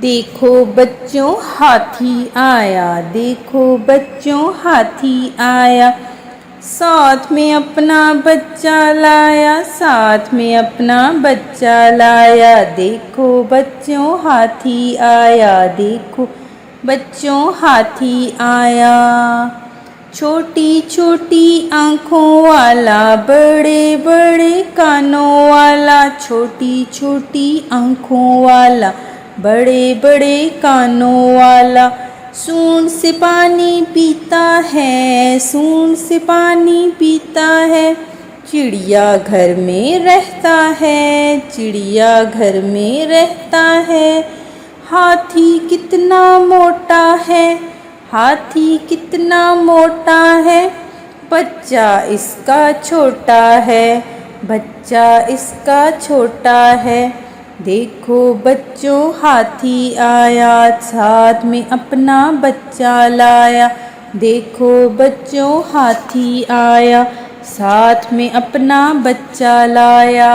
देखो बच्चों हाथी आया, देखो बच्चों हाथी आया, साथ में अपना बच्चा लाया, साथ में अपना बच्चा लाया। देखो बच्चों हाथी आया, देखो बच्चों हाथी आया। छोटी छोटी आँखों वाला, बड़े बड़े कानों वाला, छोटी छोटी आँखों वाला, बड़े बड़े कानों वाला। सूंड से पानी पीता है, सूंड से पानी पीता है। चिड़िया घर में रहता है, चिड़िया घर में रहता है। हाथी कितना मोटा है, हाथी कितना मोटा है। बच्चा इसका छोटा है, बच्चा इसका छोटा है। देखो बच्चों हाथी आया, साथ में अपना बच्चा लाया। देखो बच्चों हाथी आया, साथ में अपना बच्चा लाया।